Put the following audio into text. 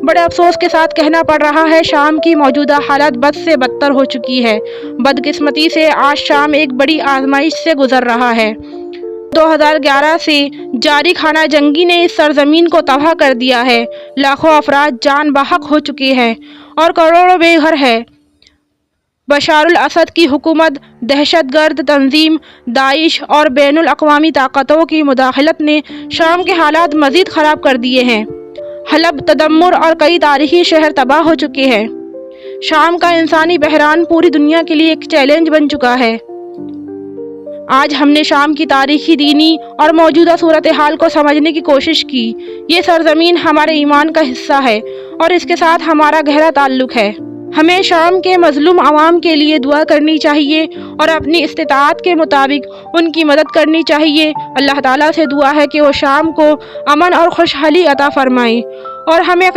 بڑے افسوس کے ساتھ کہنا پڑ رہا ہے، شام کی موجودہ حالت بد سے بدتر ہو چکی ہے۔ بدقسمتی سے آج شام ایک بڑی آزمائش سے گزر رہا ہے۔ 2011 سے جاری خانہ جنگی نے اس سرزمین کو تباہ کر دیا ہے۔ لاکھوں افراد جان بحق ہو چکے ہیں اور کروڑوں بے گھر ہیں۔ بشار الاسد کی حکومت، دہشت گرد تنظیم داعش اور بین الاقوامی طاقتوں کی مداخلت نے شام کے حالات مزید خراب کر دیے ہیں۔ حلب، تدمر اور کئی تاریخی شہر تباہ ہو چکے ہیں۔ شام کا انسانی بحران پوری دنیا کے لیے ایک چیلنج بن چکا ہے۔ آج ہم نے شام کی تاریخی، دینی اور موجودہ صورتحال کو سمجھنے کی کوشش کی۔ یہ سرزمین ہمارے ایمان کا حصہ ہے اور اس کے ساتھ ہمارا گہرا تعلق ہے۔ ہمیں شام کے مظلوم عوام کے لیے دعا کرنی چاہیے اور اپنی استطاعت کے مطابق ان کی مدد کرنی چاہیے۔ اللہ تعالیٰ سے دعا ہے کہ وہ شام کو امن اور خوشحالی عطا فرمائے اور ہمیں